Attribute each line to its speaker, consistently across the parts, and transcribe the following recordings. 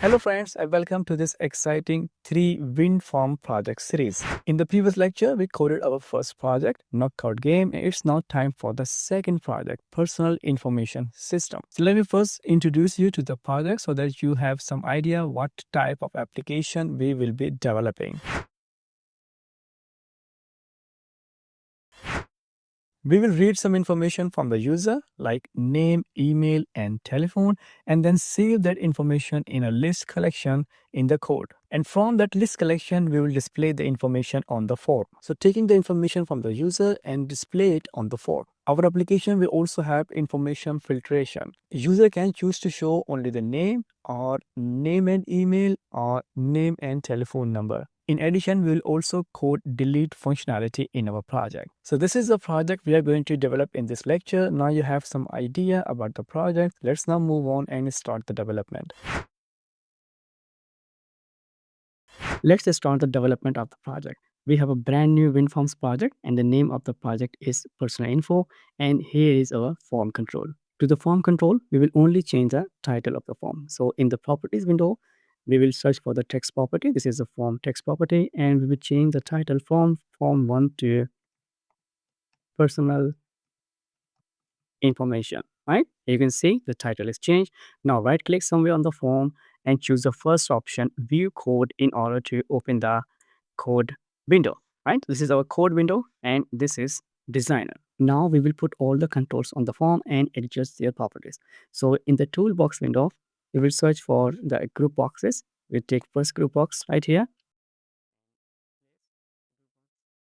Speaker 1: Hello friends and welcome to this exciting 3 WinForm project series. In the previous lecture, we coded our first project, knockout game, and it's now time for the second project, personal information system. So let me first introduce you to the project so that you have some idea what type of application we will be developing. We will read some information from the user like name, email, and telephone, and then save that information in a list collection in the code. And from that list collection, we will display the information on the form. So taking the information from the user and display it on the form. Our application will also have information filtration. User can choose to show only the name or name and email or name and telephone number. In addition, we will also code delete functionality in our project. So this is the project we are going to develop in this lecture. Now you have some idea about the project. Let's now move on and start the development. Let's start the development of the project. We have a brand new WinForms project and the name of the project is personal info, and here is our form control. To the form control, we will only change the title of the form. So in the properties window, we will search for the text property. This is the form text property, and we will change the title from form 1 to personal information, right? You can see the title is changed. Now right click somewhere on the form and choose the first option, view code, in order to open the code window, right? This is our code window and this is designer. Now we will put all the controls on the form and adjust their properties. So in the toolbox window, we will search for the group boxes. We take first group box right here.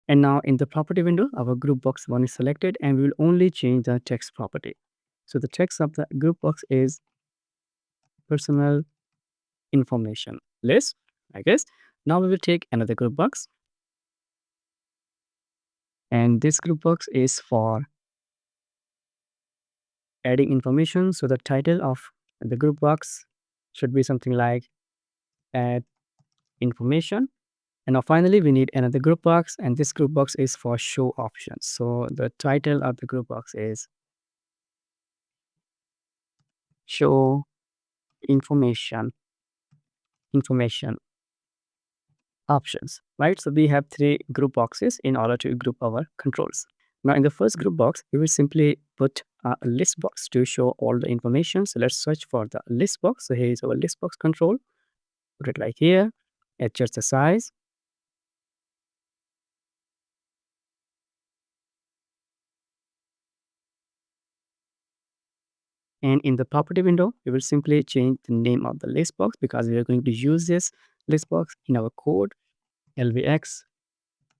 Speaker 1: And now in the property window, our group box 1 is selected and we will only change the text property. So the text of the group box is personal information list, I guess. Now we will take another group box. And this group box is for adding information. So the title of the group box should be something like add information. And now finally, we need another group box, and this group box is for show options. So the title of the group box is show information options, right? So we have 3 group boxes in order to group our controls. Now in the first group box, we will simply put a list box to show all the information. So let's search for the list box. So here is our list box control. Put it like here, adjust the size. And in the property window, we will simply change the name of the list box because we are going to use this list box in our code, lvx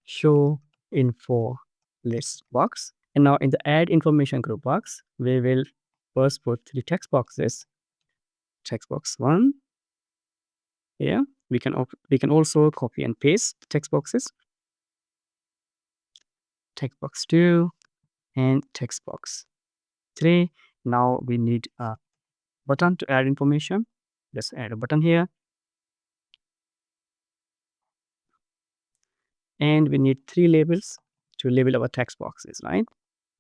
Speaker 1: show info list box. And now in the add information group box, we will first put 3 text boxes. Text box 1 here. We can also copy and paste the text boxes. Text box 2 and text box 3. Now we need a button to add information. Let's add a button here. And we need 3 labels to label our text boxes, right?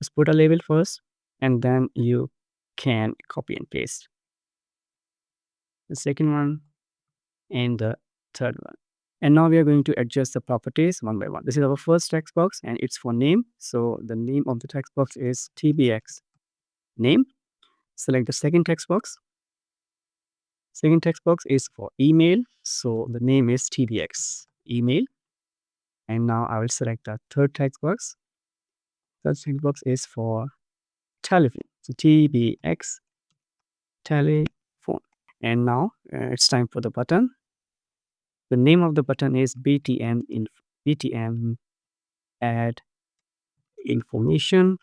Speaker 1: Let's put a label first, and then you can copy and paste the second one and the third one. And now we are going to adjust the properties one by one. This is our first text box and it's for name. So the name of the text box is tbx name. Select the second text box. Second text box is for email. So the name is tbx email. And now I will select the third text box. Third text box is for telephone. So tbx telephone. And now it's time for the button. The name of the button is btm add information,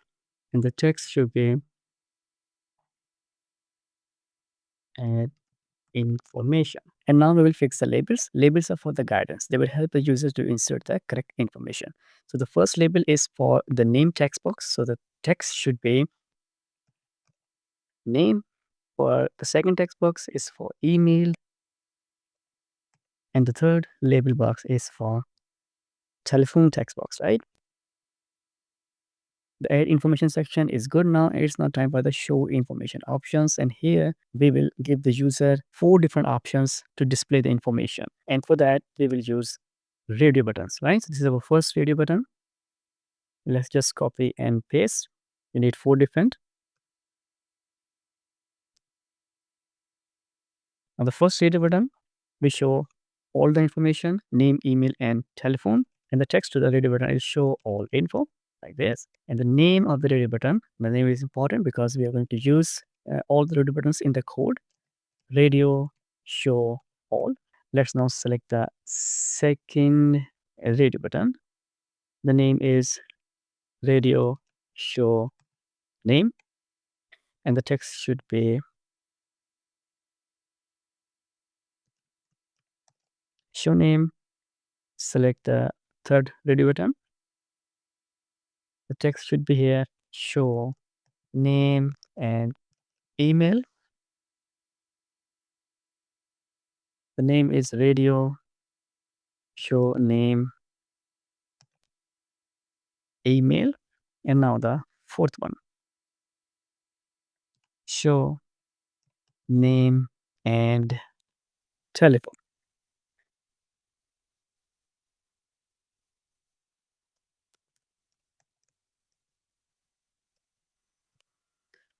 Speaker 1: and the text should be add information. And now we will fix the labels. Labels are for the guidance. They will help the user to insert the correct information. So the first label is for the name text box. So the text should be name. For the second text box is for email. And the third label box is for telephone text box, right? The add information section is good now. It's now time for the show information options. And here we will give the user 4 different options to display the information. And for that, we will use radio buttons, right? So this is our first radio button. Let's just copy and paste. You need 4 different. On the first radio button, we show all the information, name, email, and telephone. And the text to the radio button is show all info, like this. And the name of the radio button, the name is important because we are going to use all the radio buttons in the code. Radio, show all. Let's now select the second radio button. The name is radio, show name. And the text should be show name. Select the third radio button. The text should be here, show name and email. The name is radio, show name, email. And now the fourth one, show name and telephone.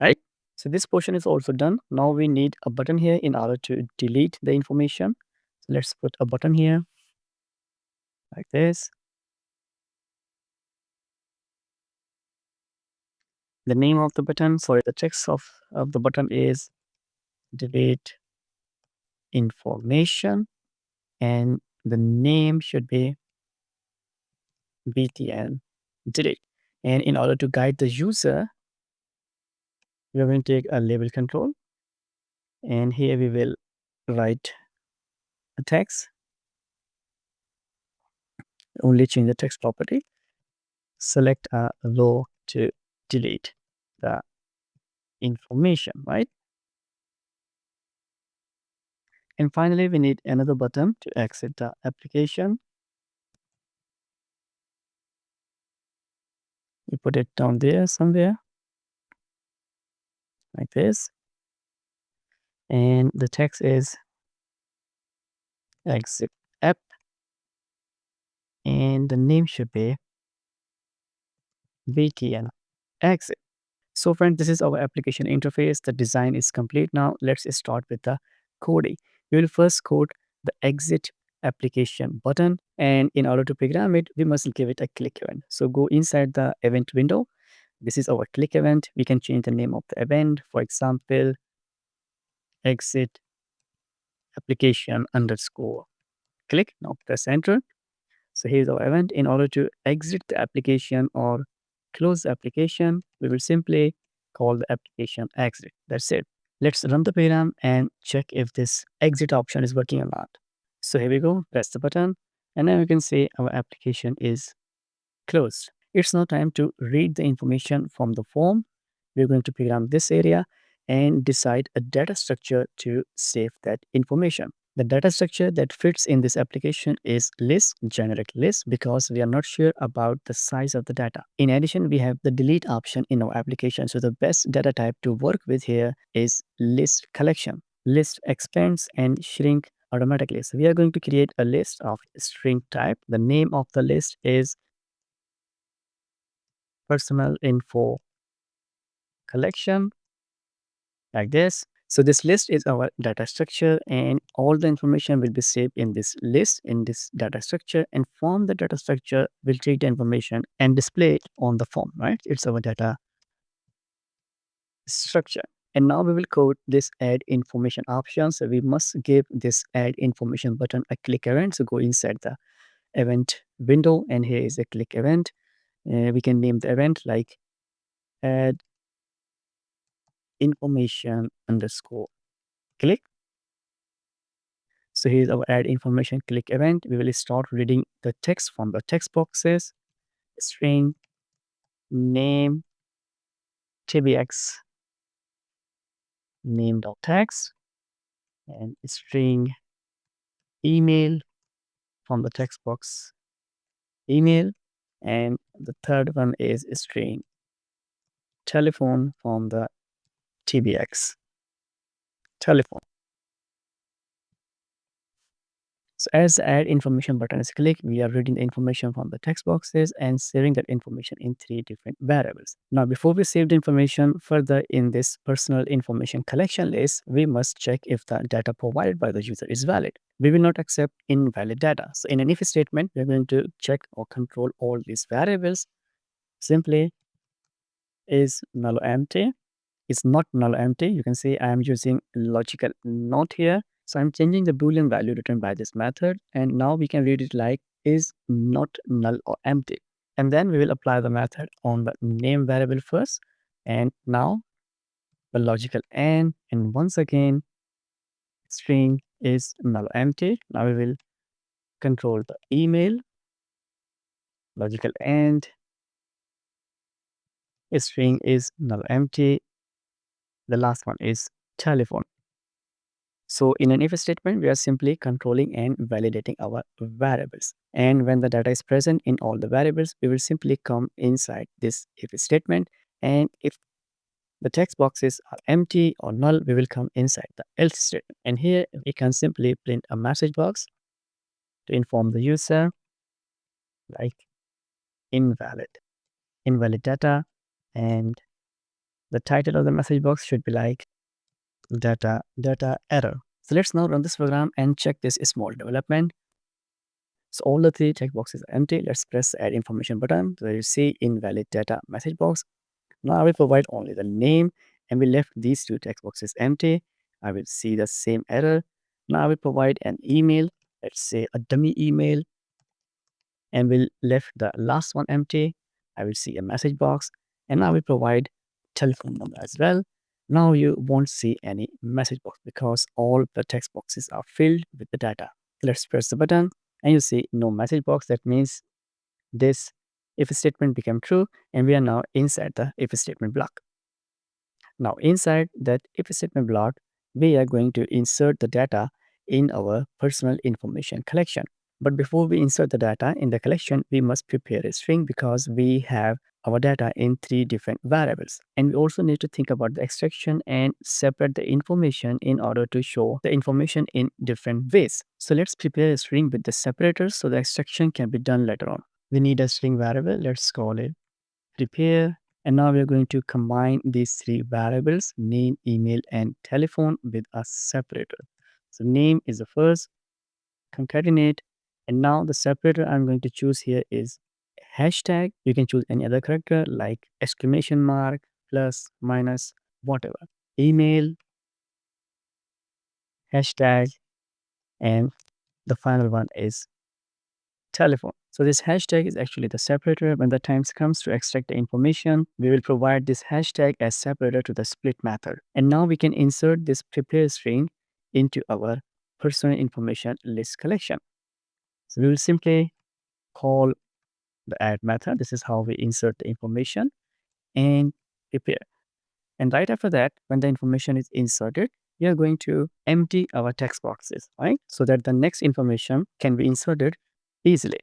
Speaker 1: Right? So this portion is also done. Now we need a button here in order to delete the information. So let's put a button here like this. The name of the button, sorry, the text of the button is delete information, and the name should be btn delete. And in order to guide the user, we are going to take a label control, and here we will write a text, only change the text property, select a row to delete the information, right? And finally, we need another button to exit the application. We put it down there somewhere, like this. And the text is exit app, and the name should be btn exit. So friends, this is our application interface. The design is complete now. Let's start with the coding. We will first code the exit application button, and in order to program it, we must give it a click event. So go inside the event window. This is our click event. We can change the name of the event. For example, exit application underscore click. Now press enter. So here's our event. In order to exit the application or close the application, we will simply call the application exit. That's it. Let's run the program and check if this exit option is working or not. So here we go, press the button, and now you can see our application is closed. It's now time to read the information from the form. We're going to program this area and decide a data structure to save that information. The data structure that fits in this application is list, generic list, because we are not sure about the size of the data. In addition, we have the delete option in our application. So the best data type to work with here is list collection. List expands and shrink automatically. So we are going to create a list of string type. The name of the list is personal info collection, like this. So this list is our data structure, and all the information will be saved in this list, in this data structure, and from the data structure will take the information and display it on the form, right? It's our data structure. And now we will code this add information option. So we must give this add information button a click event. So go inside the event window, and here is a click event. We can name the event like add information underscore click. So here's our add information click event. We will start reading the text from the text boxes, string name tbx name.text, and string email from the text box email, and the third one is string telephone from the TBX telephone. So as the add information button is clicked, we are reading the information from the text boxes and saving that information in 3 different variables. Now, before we save the information further in this personal information collection list, we must check if the data provided by the user is valid. We will not accept invalid data. So in an if statement, we're going to check or control all these variables. Simply is null or empty. It's not null or empty. You can see I am using logical not here. So I'm changing the Boolean value returned by this method. And now we can read it like is not null or empty. And then we will apply the method on the name variable first. And now the logical and once again, string is null or empty. Now we will control the email, logical and string is null or empty. The last one is telephone. So in an if statement, we are simply controlling and validating our variables. And when the data is present in all the variables, we will simply come inside this if statement. And if the text boxes are empty or null, we will come inside the else statement. And here we can simply print a message box to inform the user like invalid data. And the title of the message box should be like data error. So let's now run this program and check this small development. So all the 3 checkboxes are empty. Let's press the add information button. So you see invalid data message box. Now I will provide only the name and we left these 2 checkboxes empty. I will see the same error. Now I will provide an email. Let's say a dummy email and we'll left the last one empty. I will see a message box and I will provide telephone number as well. Now you won't see any message box because all the text boxes are filled with the data. Let's press the button and you see no message box. That means this if statement became true and we are now inside the if statement block. Now inside that if statement block, we are going to insert the data in our personal information collection. But before we insert the data in the collection, we must prepare a string because we have our data in 3 different variables. And we also need to think about the extraction and separate the information in order to show the information in different ways. So let's prepare a string with the separators so the extraction can be done later on. We need a string variable. Let's call it prepare. And now we're going to combine these 3 variables, name, email, and telephone with a separator. So name is the first, concatenate. And now the separator I'm going to choose here is hashtag. You can choose any other character like exclamation mark, plus, minus, whatever. Email, hashtag, and the final one is telephone. So this hashtag is actually the separator. When the time comes to extract the information, we will provide this hashtag as separator to the split method. And now we can insert this prepare string into our personal information list collection. So we will simply call the add method. This is how we insert the information and prepare. And right after that, when the information is inserted, we are going to empty our text boxes, right? So that the next information can be inserted easily.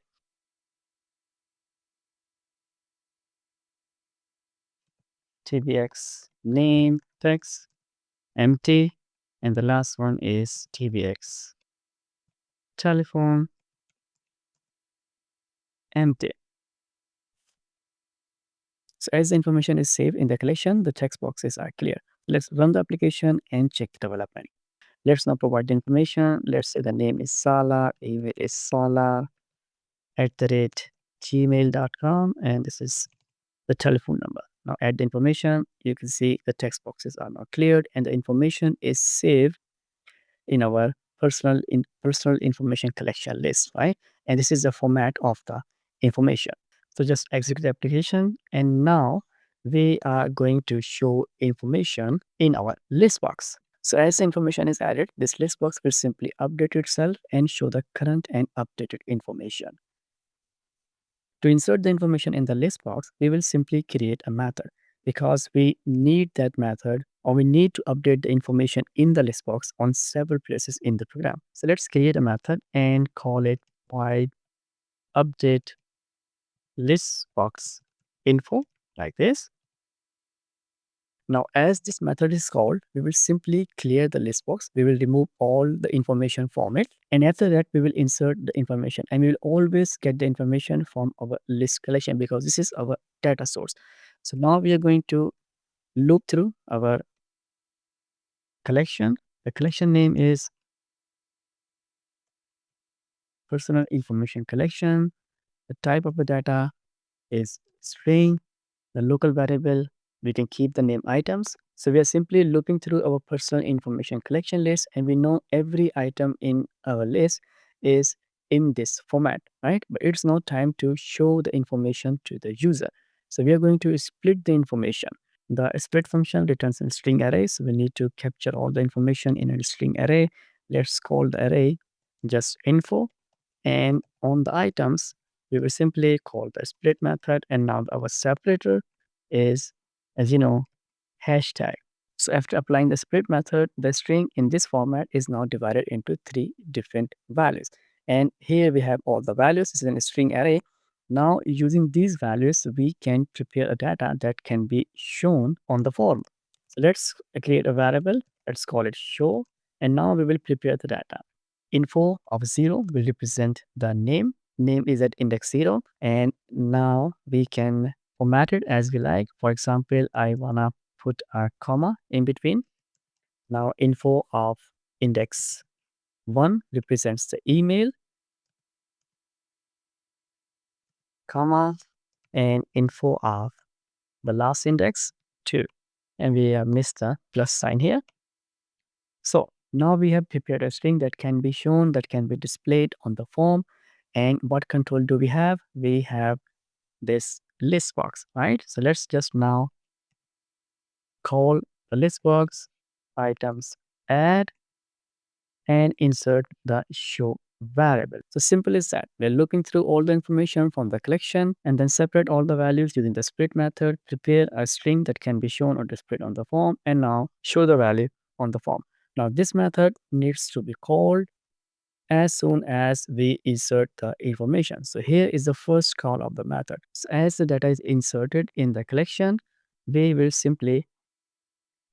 Speaker 1: TBX name text empty, and the last one is TBX telephone empty. So as the information is saved in the collection, the text boxes are clear. Let's run the application and check the development. Let's now provide the information. Let's say the name is Sala, email is sala@gmail.com, and this is the telephone number. Now add the information. You can see the text boxes are now cleared and the information is saved in our personal information collection list, right? And this is the format of the information. So just execute the application and now we are going to show information in our list box. So as the information is added, this list box will simply update itself and show the current and updated information. To insert the information in the list box, we will simply create a method because we need that method or we need to update the information in the list box on several places in the program. So let's create a method and call it void update list box info like this. Now, as this method is called, we will simply clear the list box. We will remove all the information from it. And after that, we will insert the information. And we will always get the information from our list collection because this is our data source. So now we are going to loop through our collection. The collection name is personal information collection. The type of the data is string. The local variable, we can keep the name items. So we are simply looping through our personal information collection list, and we know every item in our list is in this format, right? But it's now time to show the information to the user. So we are going to split the information. The split function returns a string array. So we need to capture all the information in a string array. Let's call the array just info. And on the items, we will simply call the split method. And now our separator is, as you know, hashtag. So after applying the split method, the string in this format is now divided into 3 different values. And here we have all the values. This is a string array. Now using these values, we can prepare a data that can be shown on the form. So let's create a variable. Let's call it show. And now we will prepare the data. Info of 0 will represent the name. Name is at index 0. And now we can format it as we like. For example, I wanna put a comma in between. Now info of index 1 represents the email, comma, and info of the last index 2. And we have missed the plus sign here. So now we have prepared a string that can be shown, that can be displayed on the form. And what control do we have? We have this list box, right? So let's just now call the list box items add and insert the show variable. So simple as that. We're looking through all the information from the collection and then separate all the values using the split method, prepare a string that can be shown or displayed on the form, and now show the value on the form. Now this method needs to be called as soon as we insert the information. So here is the first call of the method. So as the data is inserted in the collection, we will simply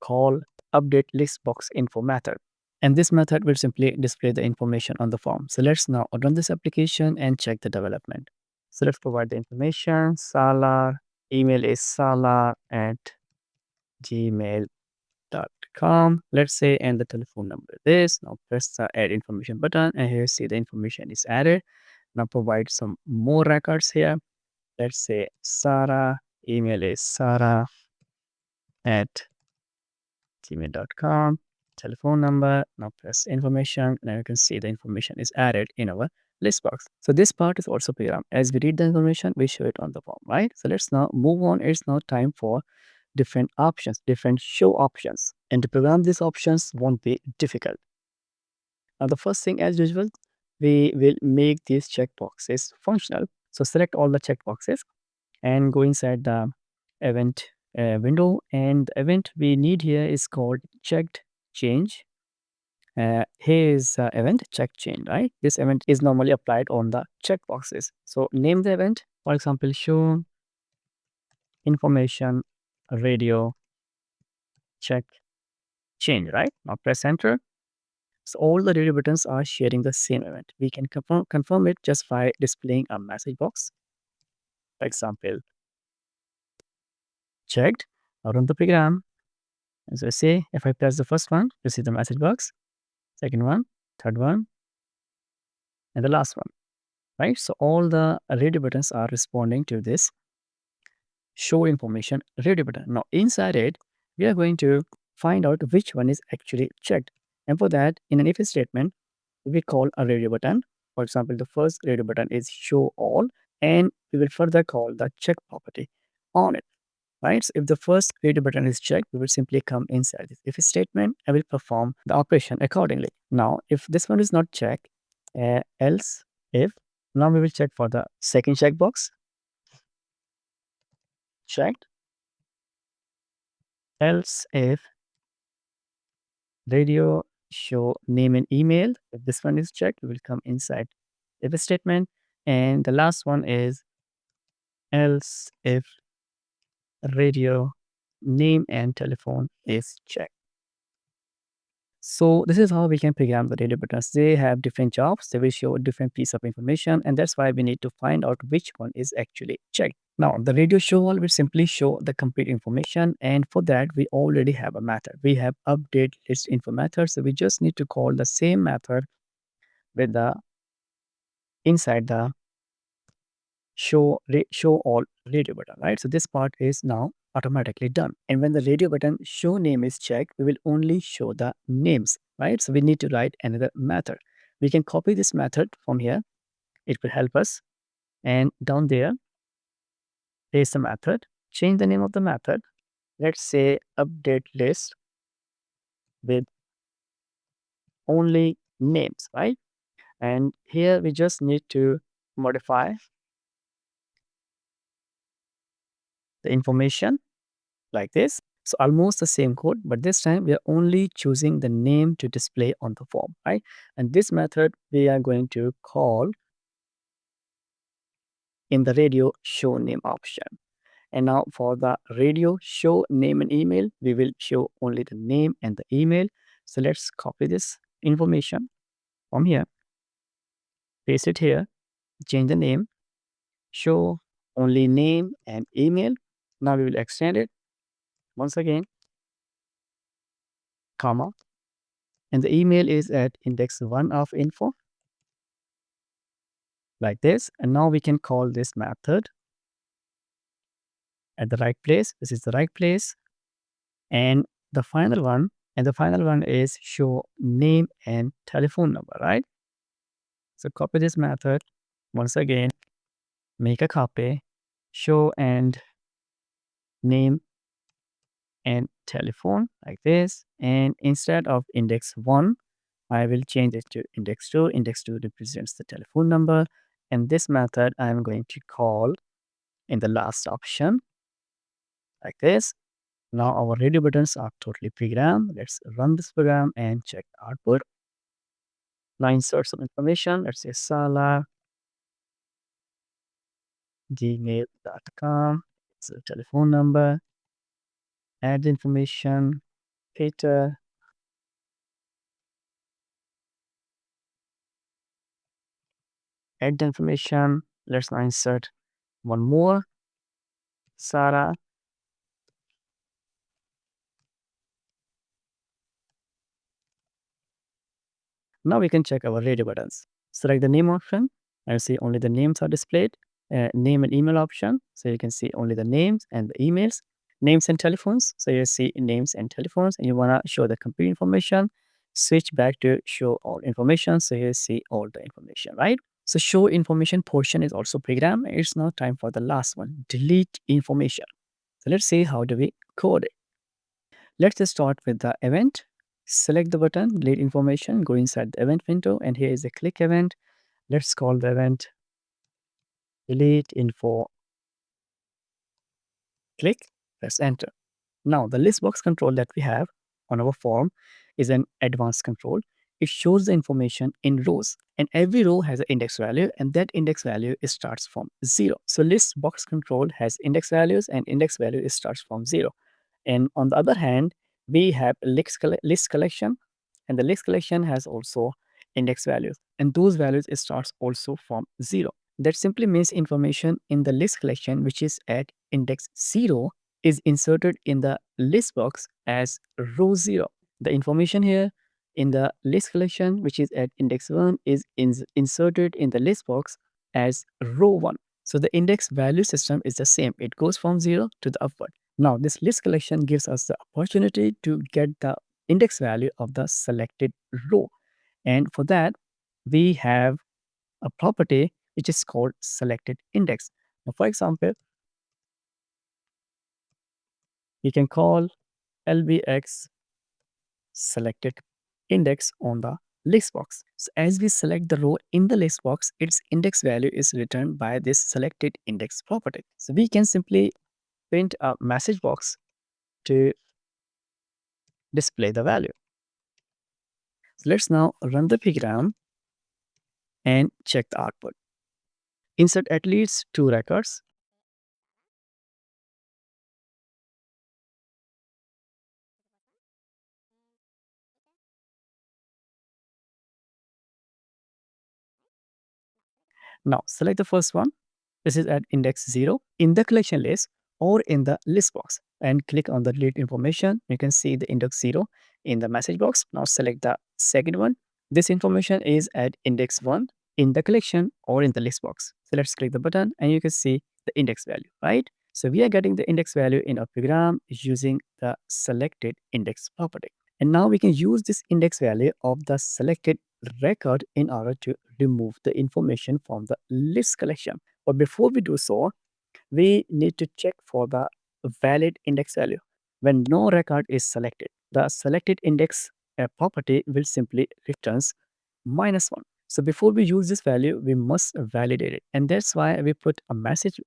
Speaker 1: call update list box info method. And this method will simply display the information on the form. So let's now run this application and check the development. So let's provide the information. Salar, email is salar@gmail.com. Let's say, and the telephone number is. Now press the add information button, and here see the information is added. Now provide some more records here. Let's say Sarah, email is sarah@gmail.com. Telephone number. Now press information. Now you can see the information is added in our list box. So this part is also programmed. As we read the information, we show it on the form, right? So let's now move on. It's now time for different options, different show options. And to program these options won't be difficult. Now the first thing, as usual, we will make these checkboxes functional. So select all the checkboxes and go inside the event window, and the event we need here is called checked change. Here is event check change, right? This event is normally applied on the checkboxes. So name the event, for example, show information radio check change, right? Now press enter. So all the radio buttons are sharing the same event. We can confirm it just by displaying a message box. For example, checked. Now run the program. As I say, if I press the first one, you see the message box, second one, third one, and the last one, right? So all the radio buttons are responding to this show information radio button. Now inside it, we are going to find out which one is actually checked. And for that, in an if statement, we call a radio button. For example, the first radio button is show all, and we will further call the check property on it. Right? So if the first radio button is checked, we will simply come inside this if statement and will perform the operation accordingly. Now, if this one is not checked, else if, now we will check for the second checkbox, checked, else if radio show name and email. If this one is checked, we will come inside if statement. And the last one is else if radio name and telephone is checked. So this is how we can program the radio buttons. They have different jobs. They will show a different piece of information, and that's why we need to find out which one is actually checked. Now, the radio show all will simply show the complete information, and for that, we already have a method. We have update list info method, so we just need to call the same method with the inside the show all radio button, right? So this part is now automatically done. And when the radio button show name is checked, we will only show the names, right? So we need to write another method. We can copy this method from here. It will help us. And down there, paste the method, change the name of the method. Let's say update list with only names, right? And here we just need to modify the information like this. So almost the same code, but this time we are only choosing the name to display on the form, right? And this method we are going to call in the radio show name option. And now for the radio show name and email, we will show only the name and the email. So let's copy this information from here, paste it here, change the name, show only name and email. Now we will extend it once again, comma, and the email is at index 1 of info like this. And now we can call this method at the right place. This is the right place. And the final one, is show name and telephone number, right? So copy this method once again, make a copy, show and name and telephone like this. And instead of index 1, I will change it to index 2. Index 2 represents the telephone number. And this method I'm going to call in the last option like this. Now our radio buttons are totally programmed. Let's run this program and check the output. Now insert some information. Let's say Sala, gmail.com. It's a telephone number. Add the information. Peter. Add the information. Let's now insert one more. Sarah. Now we can check our radio buttons. Select the name option and see only the names are displayed. Name and email option. So you can see only the names and the emails. Names and telephones. So you see names and telephones and you want to show the complete information. Switch back to show all information. So you see all the information, right? So show information portion is also programmed. It's now time for the last one. Delete information. So let's see how do we code it. Let's just start with the event. Select the button, delete information, go inside the event window, and here is a click event. Let's call the event delete info. Click, press enter. Now, the list box control that we have on our form is an advanced control. It shows the information in rows, and every row has an index value, and that index value starts from 0. So list box control has index values, and index value starts from 0. And on the other hand, we have list collection, and the list collection has also index values, and those values starts also from 0. That simply means information in the list collection which is at index 0 is inserted in the list box as row 0. The information here in the list collection which is at index 1 is inserted in the list box as row 1. So the index value system is the same. It goes from 0 to the upward. Now this list collection gives us the opportunity to get the index value of the selected row. And for that, we have a property which is called selected index. Now, for example, we can call LBX selected index on the list box. So as we select the row in the list box, its index value is returned by this selected index property. So we can simply print a message box to display the value. So let's now run the program and check the output. Insert at least 2 records. Now select the first one. This is at index 0 in the collection list or in the list box, and click on the delete information. You can see the index 0 in the message box. Now select the second one. This information is at index 1 in the collection or in the list box. So let's click the button and you can see the index value, right? So we are getting the index value in our program using the selected index property. And now we can use this index value of the selected record in order to remove the information from the list collection. But before we do so, we need to check for the valid index value. When no record is selected, the selected index property will simply returns -1. So before we use this value, we must validate it. And that's why we put a message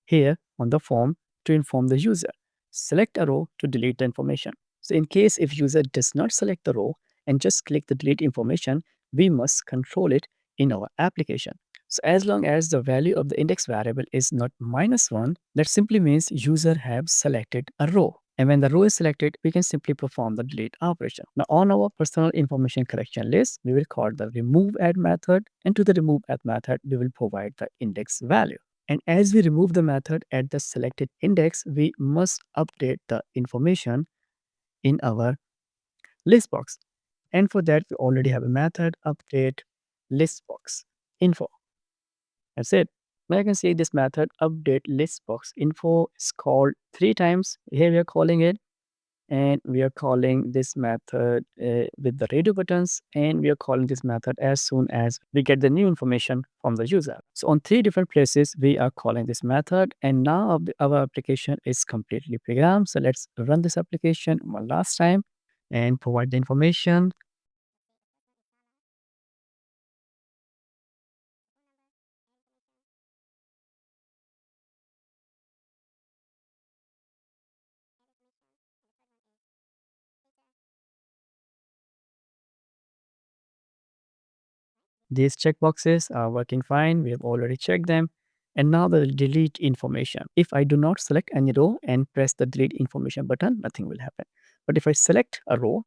Speaker 1: here on the form to inform the user. Select a row to delete the information. So in case if user does not select the row and just click the delete information, we must control it in our application. So as long as the value of the index variable is not -1, that simply means user have selected a row. And when the row is selected, we can simply perform the delete operation. Now on our personal information collection list, we will call the remove add method, and to the remove add method, we will provide the index value. And as we remove the method at the selected index, we must update the information in our list box. And for that, we already have a method update list box info. That's it. Now you can see this method update list box info is called 3 times. Here we are calling it, and we are calling this method with the radio buttons, and we are calling this method as soon as we get the new information from the user. So on 3 different places we are calling this method, and now our application is completely programmed. So let's run this application one last time and provide the information. These checkboxes are working fine. We have already checked them. And now the delete information. If I do not select any row and press the delete information button, nothing will happen. But if I select a row,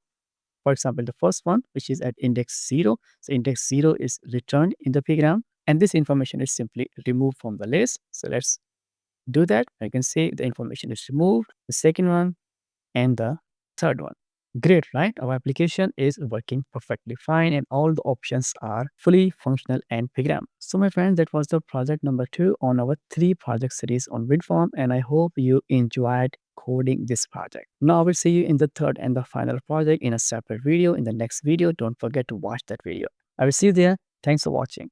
Speaker 1: for example, the first one, which is at index 0, so index 0 is returned in the program, and this information is simply removed from the list. So let's do that. I can see the information is removed, the second one, and the third one. Great, right? Our application is working perfectly fine and all the options are fully functional and programmed. So my friends, that was the project number 2 on our 3 project series on WinForm, and I hope you enjoyed coding this project. Now I will see you in the third and the final project in a separate video. In the next video, don't forget to watch that video. I will see you there. Thanks for watching.